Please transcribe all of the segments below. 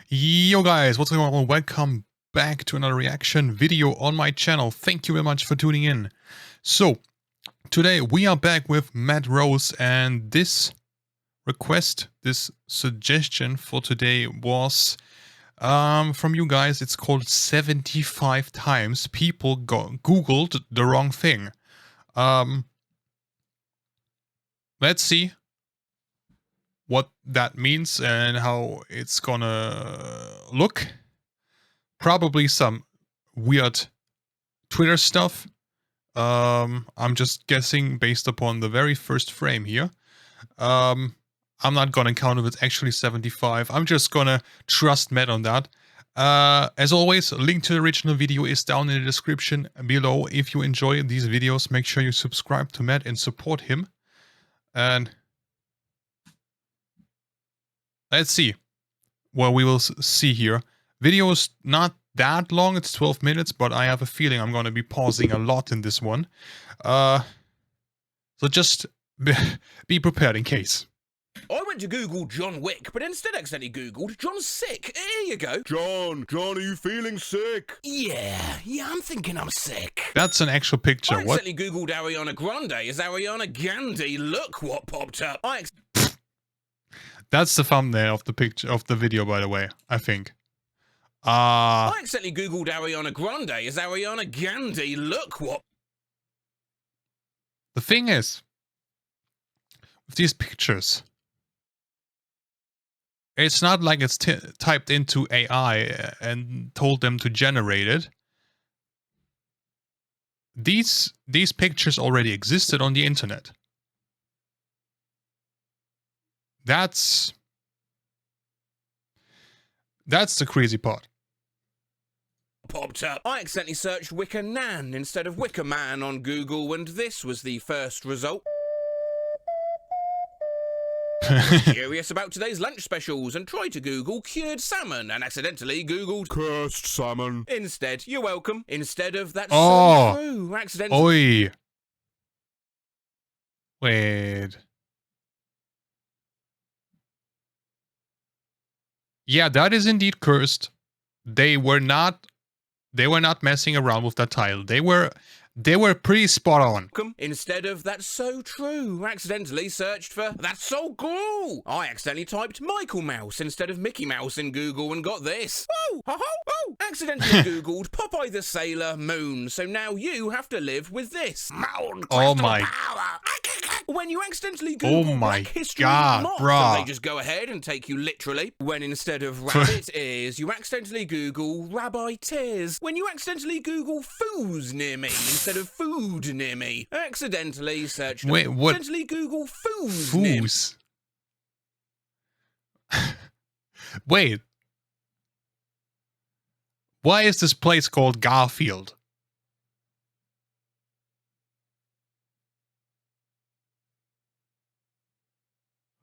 Yo guys, what's going on? Welcome back to another reaction video on my channel. Thank you very much for tuning in. So, today we are back with Matt Rose, and this request, this suggestion for today was from you guys. It's called 75 times people googled the wrong thing. Let's see what that means and how it's gonna look. Probably some weird Twitter stuff. I'm just guessing based upon the very first frame here. I'm not gonna count if it's actually 75. I'm just gonna trust Matt on that. As always, a link to the original video is down in the description below. If you enjoy these videos, make sure you subscribe to Matt and support him. And let's see what we will see here. Video is not that long, it's 12 minutes, but I have a feeling I'm going to be pausing a lot in this one. So just be prepared in case. I went to Google John Wick, but instead accidentally Googled John Sick. Here you go. John, are you feeling sick? Yeah, I'm thinking I'm sick. That's an actual picture. I accidentally Googled Ariana Grande as Ariana Gandhi. Look what popped up. That's the thumbnail of the picture of the video, by the way, I think. I accidentally Googled Ariana Grande as Ariana Gandhi. Look what... The thing is, with these pictures, it's not like it's typed into AI and told them to generate it. These pictures already existed on the internet. That's the crazy part. Popped up. I accidentally searched Wicker Nan instead of Wicker Man on Google, and this was the first result. I was curious about today's lunch specials and tried to Google cured salmon and accidentally Googled cursed salmon. Instead, you're welcome. Instead of that's so true, accidentally. Oi. Wait. Yeah, that is indeed cursed. They were not messing around with that title. They were pretty spot on. Instead of that's so true, accidentally searched for that's so cool. I accidentally typed Michael Mouse instead of Mickey Mouse in Google and got this. Oh, oh, accidentally Googled Popeye the Sailor Moon. So now you have to live with this. Oh my. When you accidentally Google Black History Month, they just go ahead and take you literally. When instead of rabbit ears, you accidentally Google Rabbi Tears. When you accidentally Google foos near me instead of food near me. Accidentally search. Wait, what? Accidentally Google foos. Wait. Why is this place called Garfield?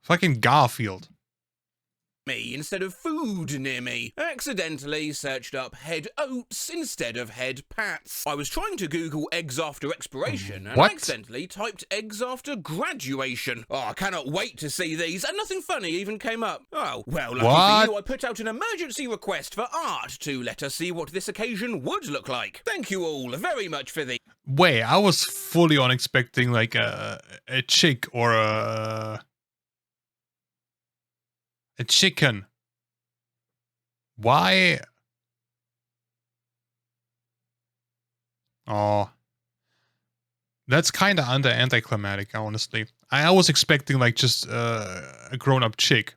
Fucking Garfield. Me instead of food near me. Accidentally searched up head oats instead of head pats. I was trying to Google eggs after expiration and accidentally typed eggs after graduation. Oh, I cannot wait to see these, and nothing funny even came up. Oh, well, lucky for you, I put out an emergency request for art to let us see what this occasion would look like. Thank you all very much for the... Wait, I was fully on expecting like a chick or a chicken. Why? Oh, that's kind of anticlimactic, honestly. I was expecting like just a grown-up chick.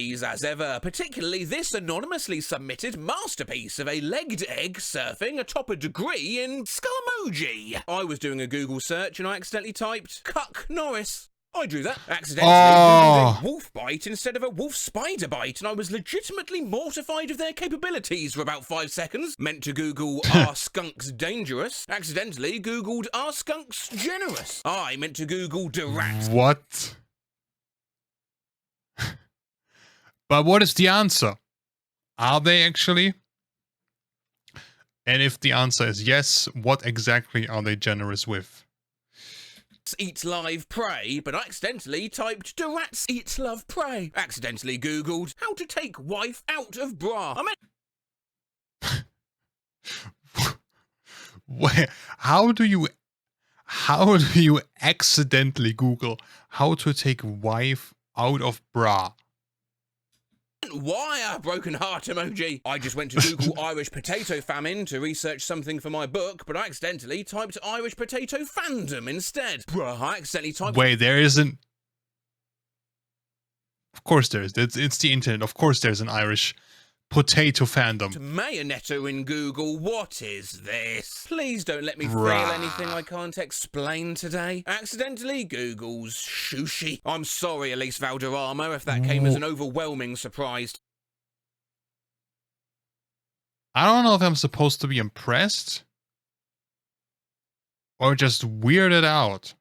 As ever, particularly this anonymously submitted masterpiece of a legged egg surfing atop a degree in Skullmoji. I was doing a Google search and I accidentally typed Cuck Norris. I drew that. Accidentally Googled a wolf bite instead of a wolf spider bite, and I was legitimately mortified of their capabilities for about 5 seconds. Meant to Google are skunks dangerous. Accidentally Googled are skunks generous. I meant to Google Durat. What? But what is the answer? Are they actually? And if the answer is yes, what exactly are they generous with? eat live prey, but I accidentally typed do rats eat love prey. Accidentally googled how to take wife out of bra. I meant How do you accidentally Google how to take wife out of bra? wire broken heart emoji. I just went to Google Irish potato famine to research something for my book, but I accidentally typed Irish potato fandom instead. Bruh, I accidentally typed. Wait, there isn't. Of course there is. It's the internet. Of course there's an Irish potato fandom. Mayonetto in Google. What is this? Please don't let me feel anything I can't explain today. Accidentally Googles sushi. I'm sorry, Elise Valderrama, if that came as an overwhelming surprise. I don't know if I'm supposed to be impressed or just weirded out.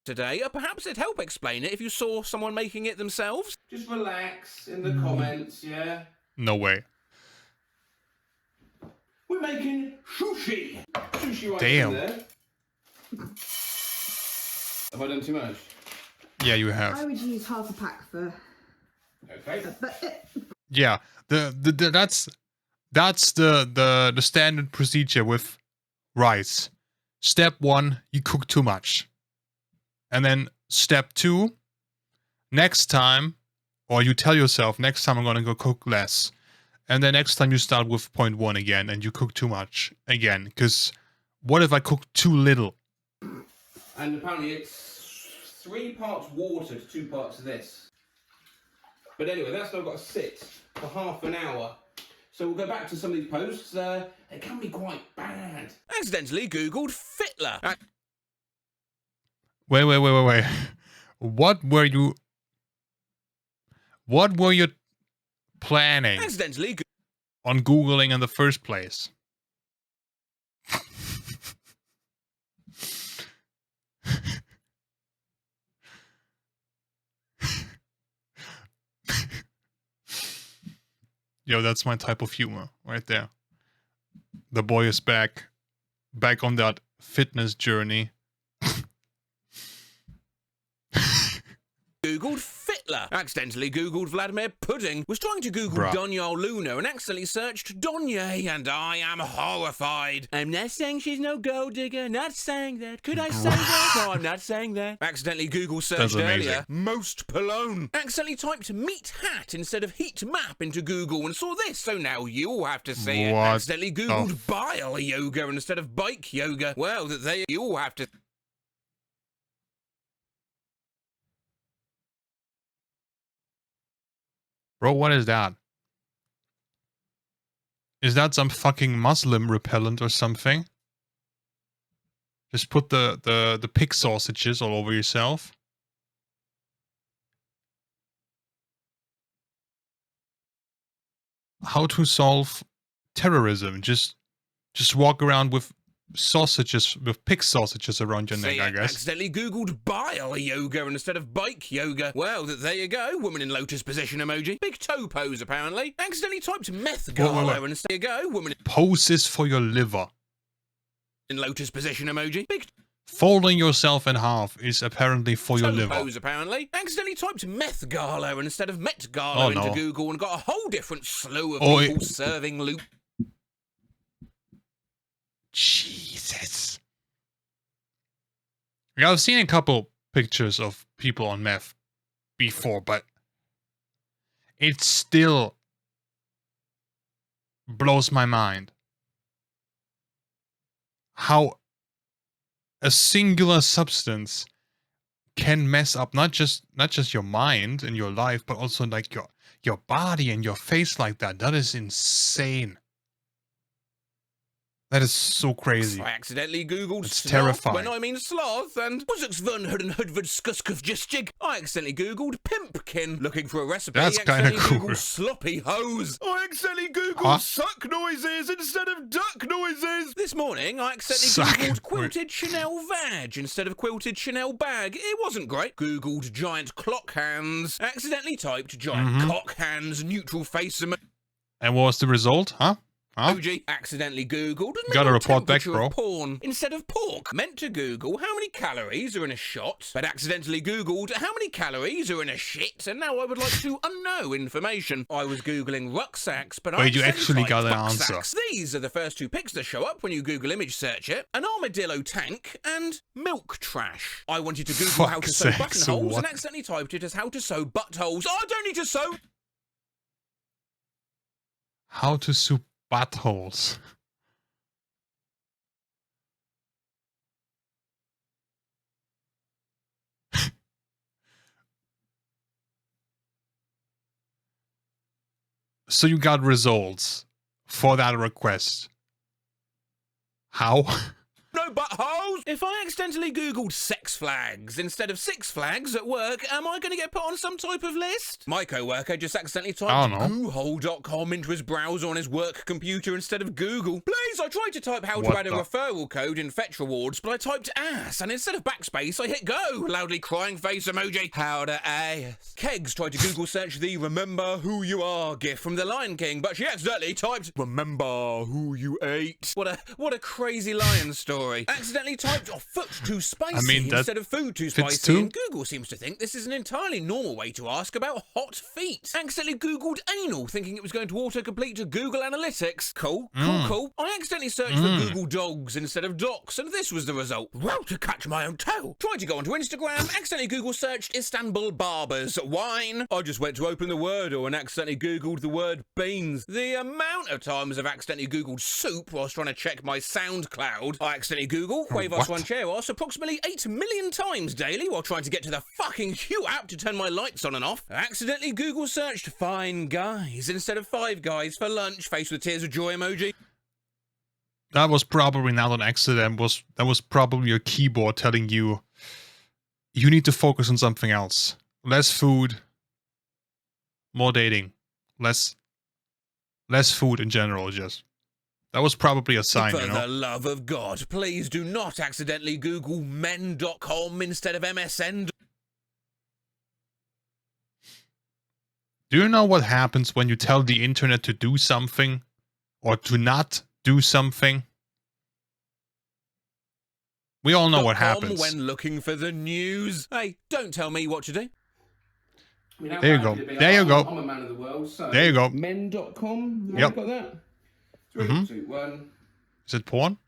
Today, perhaps it'd help explain it if you saw someone making it themselves. Just relax in the comments, yeah? No way. We're making sushi. Sushi right Damn. in there. Have I done too much? Yeah, you have. I would use half a pack for. Okay. Yeah, that's the standard procedure with rice. Step 1, you cook too much. And then step 2, next time, or you tell yourself, next time I'm gonna go cook less. And then next time you start with point 1 again and you cook too much again. Because what if I cook too little? And apparently it's 3 parts water to 2 parts of this. But anyway, that's now got to sit for half an hour. So we'll go back to some of these posts. They can be quite bad. Accidentally Googled Fitler. Wait. What were you planning Accidentally on Googling in the first place? Yo, that's my type of humor right there. The boy is back on that fitness journey. Googled Fitler. Accidentally Googled Vladimir Pudding. Was trying to Google Donyal Luna and accidentally searched Donye, and I am horrified. I'm not saying she's no gold digger. Not saying that. Could I say that? No, I'm not saying that. Accidentally Google searched earlier. Most Polone. Accidentally typed meat hat instead of heat map into Google and saw this, so now you'll have to see it. Accidentally Googled bile yoga instead of bike yoga. Well, that you'll have to. Bro, what is that? Is that some fucking Muslim repellent or something? Just put the pig sausages all over yourself. How to solve terrorism? Just walk around with sausages, with pig sausages around your neck, I guess. Accidentally Googled bile yoga instead of bike yoga. Well, there you go. Woman in lotus position emoji. Big toe pose, apparently. Accidentally typed meth gala instead. There you go. Woman poses for your liver. In lotus position emoji. Big folding yourself in half is apparently for your liver. Pose, apparently. Accidentally typed meth gala instead of Met Gala into Google and got a whole different slew of people serving loot. Jesus. Yeah, I've seen a couple pictures of people on meth before, but it still blows my mind how a singular substance can mess up not just your mind and your life, but also like your body and your face like that. That is insane. That is so crazy. I accidentally Googled it's sloth terrifying. when I mean sloth, and I accidentally Googled pimpkin looking for a recipe. That's kind of cool. Googled sloppy hose. I accidentally Googled suck noises instead of duck noises. This morning, I accidentally Googled quilted Chanel vag instead of quilted Chanel bag. It wasn't great. Googled giant clock hands. Accidentally typed giant cock hands neutral face. And what was the result, huh? Huh? OG accidentally Googled Gotta minimum report back, temperature bro. of porn instead of pork. Meant to Google how many calories are in a shot, but accidentally Googled how many calories are in a shit, and now I would like to unknow information. I was Googling rucksacks, but I Wait, you accidentally actually got typed an answer. bucksacks. These are the first two pics that show up when you Google image search it. An armadillo tank and milk trash. I wanted to Google how to sew Fuck's buttonholes what? and accidentally typed it as how to sew buttholes. I don't need to sew. How to sew buttholes. So you got results for that request. How? No buttholes! If I accidentally Googled sex flags instead of Six Flags at work, am I going to get put on some type of list? My co-worker just accidentally typed goohole.com into his browser on his work computer instead of Google. Please, I tried to type how to add a referral code in Fetch Rewards, but I typed ass, and instead of backspace, I hit go. Loudly crying face emoji. How to ass. Kegs tried to Google search the remember who you are gif from The Lion King, but she accidentally typed remember who you ate. What a crazy lion story. Accidentally typed foot too spicy instead of food too spicy, and Google seems to think this is an entirely normal way to ask about hot feet. Accidentally Googled anal, thinking it was going to autocomplete to Google Analytics. Cool. I accidentally searched for Google dogs instead of docs, and this was the result. Well, to catch my own toe. Tried to go onto Instagram, accidentally Google searched Istanbul barbers wine. I just went to open the Wordle and accidentally Googled the word beans. The amount of times I've accidentally Googled soup whilst trying to check my SoundCloud. I accidentally Google Huevos Rancheros approximately 8 million times daily while trying to get to the fucking Hue app to turn my lights on and off. I accidentally Google searched fine guys instead of Five Guys for lunch, face with tears of joy emoji. That was probably not an accident. That was probably your keyboard telling you you need to focus on something else. Less food, more dating, less food in general. Just that was probably a sign, For you know. the love of God, please do not accidentally Google men.com instead of MSN. Do you know what happens when you tell the internet to do something or to not do something? We all know what happens. When looking for the news. Hey, don't tell me what to do. There you go. There you go. I'm a man of the world, so there you go. Men.com. Yep. Got that? 3, 2, 1. Is it porn?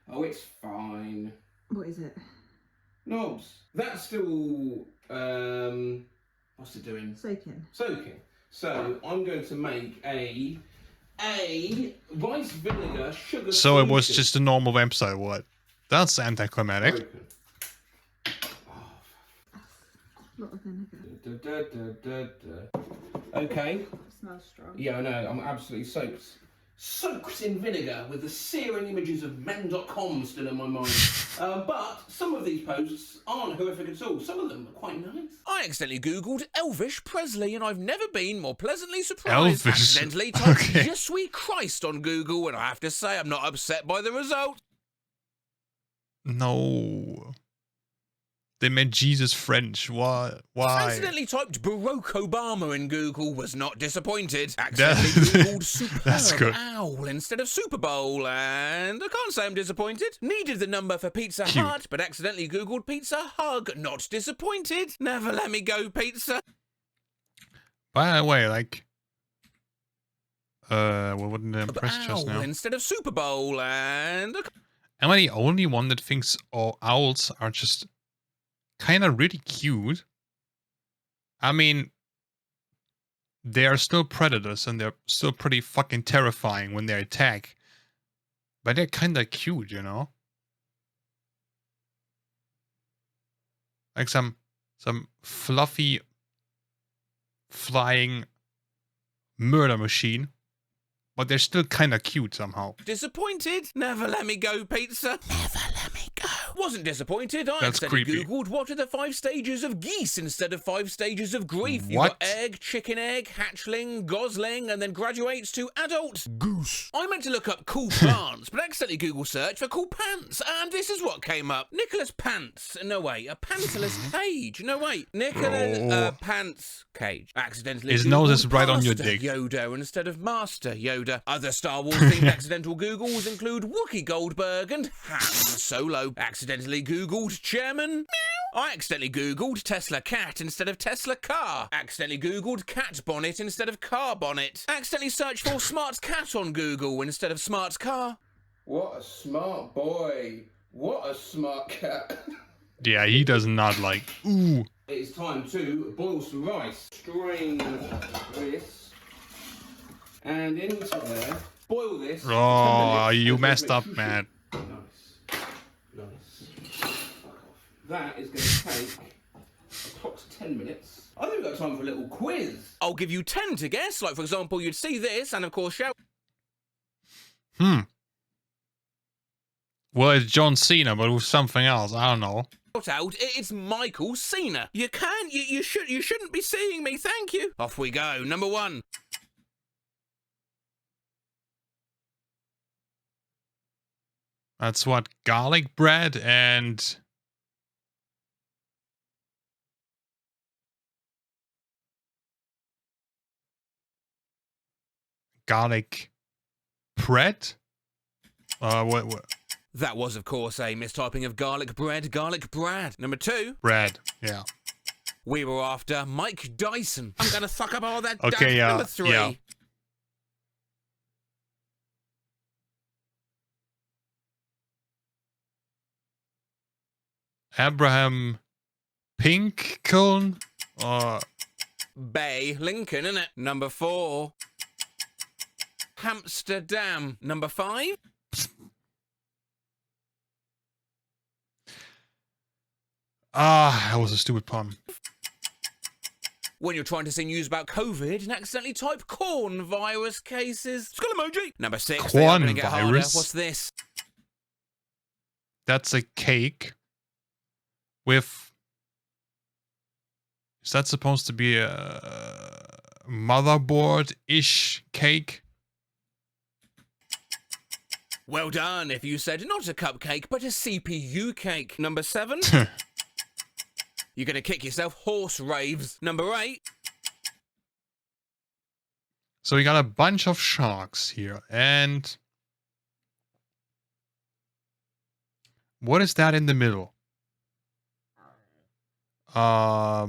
Oh, it's fine. What is it? Knobs. That's still what's it doing? Soaking. Soaking. So I'm going to make a rice vinegar sugar. So it was just a normal website. What? That's anticlimactic. A lot of vinegar. Okay. It smells strong. Yeah, I know. I'm absolutely soaked in vinegar with the searing images of men.com still in my mind. But some of these posts aren't horrific at all. Some of them are quite nice. I accidentally Googled Elvish Presley, and I've never been more pleasantly surprised. Elvish. Accidentally typed Okay. Je suis Christ on Google, and I have to say I'm not upset by the result. No. They meant Jesus French. Why? Accidentally typed Barack Obama in Google, was not disappointed. Accidentally Googled That's Superb good. Owl instead of Super Bowl, and I can't say I'm disappointed. Needed the number for Pizza Cute. Hut, but accidentally Googled Pizza Hug, not disappointed. Never let me go, pizza. By the way, like, what wouldn't impress just Owl now? instead of Super Bowl, and Am I the only one that thinks owls are just kind of really cute? I mean, they are still predators and they're still pretty fucking terrifying when they attack. But they're kind of cute, you know? Like some fluffy flying murder machine. But they're still kind of cute somehow. disappointed. Never let me go, pizza. Never let me go. Wasn't disappointed. I That's accidentally creepy. googled what are the 5 stages of geese instead of 5 stages of grief. You've What? got egg, chicken egg, hatchling, gosling, and then graduates to adult goose. I meant to look up cool plants, but accidentally Google search for cool pants, and this is what came up. Nicholas Pants. No, wait. A pantless cage. No, wait. Nicholas Oh. Pants cage. Accidentally His nose Googled is right on your Pastor dick. Yoda instead of Master Yoda. Other Star Wars themed accidental Googles include Wookie Goldberg and Han Solo. Accidentally Googled Chairman. Meow. I accidentally Googled Tesla cat instead of Tesla car. Accidentally Googled cat bonnet instead of car bonnet. Accidentally searched for smart cat on Google instead of smart car. What a smart boy. What a smart cat. Yeah, he does not like. Ooh. It's time to boil some rice. Strain this and into there. Boil this. for 10 Oh, minutes you and messed make up, sushi. man. Nice. Fuck off. That is going to take approx 10 minutes. I think we've got time for a little quiz. I'll give you 10 to guess. Like, for example, you'd see this and, of course, shout. Well, it's John Cena, but with something else. I don't know. Out, it's Michael Cena. You can't, you shouldn't be seeing me, thank you. Off we go. Number 1. That's what, garlic bread and garlic bread? What? That was, of course, a mistyping of garlic bread, garlic brad. Number 2. Bread, yeah. We were after Mike Dyson. I'm gonna fuck up all that. Okay, Number 3. yeah. Abraham Pinkcone? Bay Lincoln, innit? Number 4. Amsterdam. Number 5. That was a stupid pun. When you're trying to see news about COVID and accidentally type corn virus cases. Skull emoji. Number 6. They are Corn gonna get harder. virus? What's this? That's a cake with... Is that supposed to be a motherboard-ish cake? Well done if you said not a cupcake, but a CPU cake. Number 7. You're going to kick yourself. Horse raves. Number 8. So we got a bunch of sharks here, and... What is that in the middle? I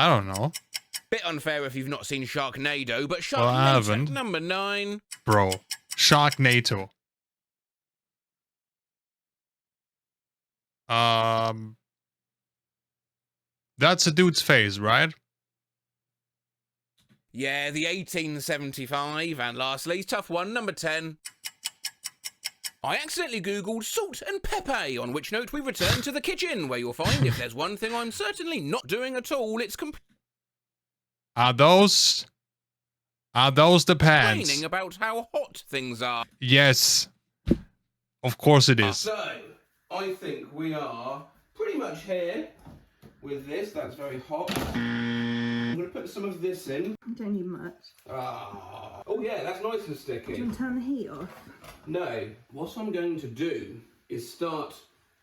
don't know. Bit unfair if you've not seen Sharknado, but Sharknado. Well, I haven't. Number 9. Bro. Sharknado. That's a dude's face, right? Yeah, the 1875. And lastly, tough one, number 10. I accidentally Googled salt and pepper, on which note we return to the kitchen, where you'll find if there's one thing I'm certainly not doing at all, it's Are those the pants? complaining about how hot things are. Yes. Of course it is. So, I think we are pretty much here with this. That's very hot. I'm going to put some of this in. You don't need much. Ah. Oh yeah, that's nice and Do you sticky. want to turn the heat off? No, what I'm going to do is start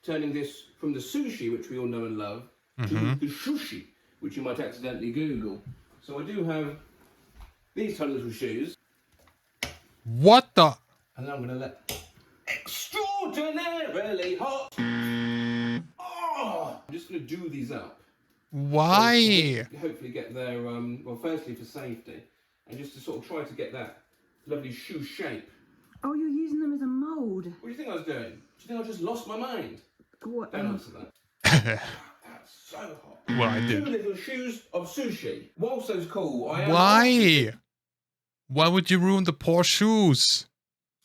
turning this from the sushi, which we all know and love, to the sushi, which you might accidentally Google. So I do have these tiny little shoes, What the? and then I'm going to let extraordinarily hot. Oh, I'm just going to do these up. Why? Hopefully get there, well, firstly for safety, and just to sort of try to get that lovely shoe shape. Oh, you're using them as a mould. What do you think I was doing? Do you think I just lost my mind? What? Don't answer that. That's so hot. Well, I 2 did. little shoes of sushi. Whilst those cool, I am... Why? Why would you ruin the poor shoes?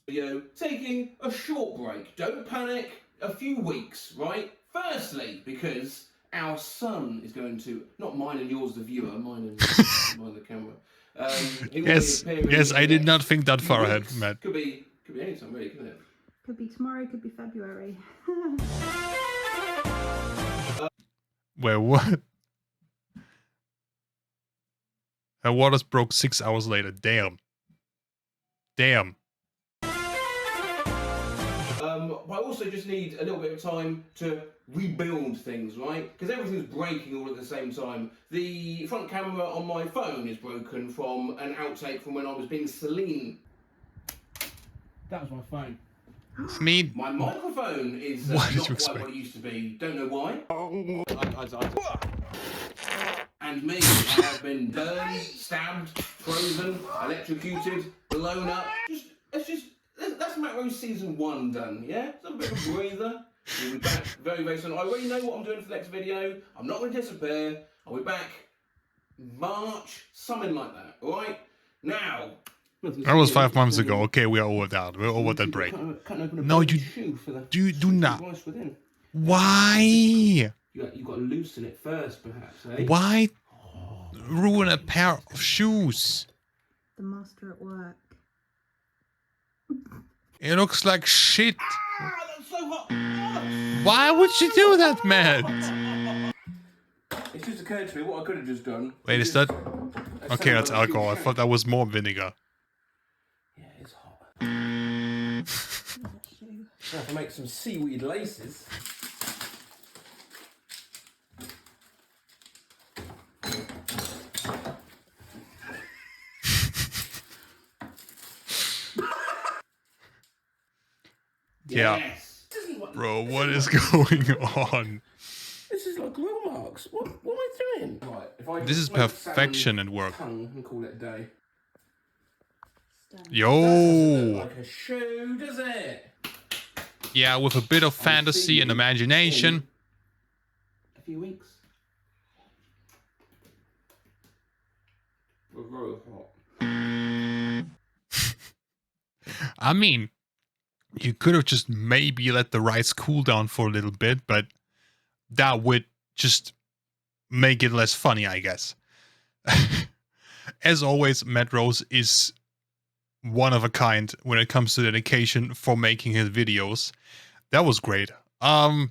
You know, taking a short break. Don't panic. A few weeks, right? Firstly, because our son is going to, not mine and yours, the viewer, mine and the camera, He will Yes, be appearing yes, in I the did not next think that few far ahead, weeks. Matt. Could be any time, really, couldn't it? Could be tomorrow, could be February. Wait, what? Her waters broke 6 hours later. Damn. Damn. But I also just need a little bit of time to rebuild things, right? Because everything's breaking all at the same time. The front camera on my phone is broken from an outtake from when I was being Celine. That was my phone. I mean, My microphone is What did not you quite expect? what it used to be. Don't know why. And me, I have been burned, stabbed, frozen, electrocuted, blown up. That's Macro Season 1 done, yeah? It's a bit of a breather. We'll be back very, very soon. I already know what I'm doing for the next video. I'm not going to disappear. I'll be back March, something like that, alright? Now... that was 5 months ago. Okay, we are over that. We're over that break. No, you do not. Why? You got to loosen it first, perhaps, eh? Why ruin a pair of shoes? The master at work. It looks like shit. Ah, that's so hot! Why would you do that, Matt? It's just occurred to me what I could have just done. Wait, is that... Okay, that's alcohol. I thought that was more vinegar. Yeah, it's hot. Now if I make some seaweed laces... Yeah. Yes. Bro, what is going on? This is like grill marks. What am I doing? Right, if I This is smoke perfection salmon at work. tongue and call it a day. Doesn't Yo. look like a shoe, does it? Yeah, with a bit of fantasy and imagination. A few weeks. We're very hot. I mean, you could have just maybe let the rice cool down for a little bit, but that would just make it less funny, I guess. As always, Matt Rose is one of a kind when it comes to dedication for making his videos. That was great. I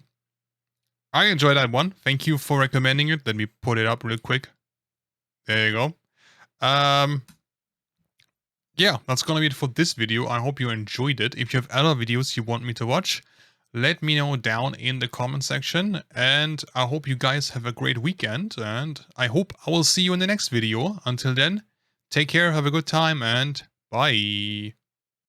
enjoyed that one. Thank you for recommending it. Let me put it up real quick. There you go. Yeah, that's gonna be it for this video. I hope you enjoyed it. If you have other videos you want me to watch, let me know down in the comment section. And I hope you guys have a great weekend. And I hope I will see you in the next video. Until then, take care, have a good time, and bye.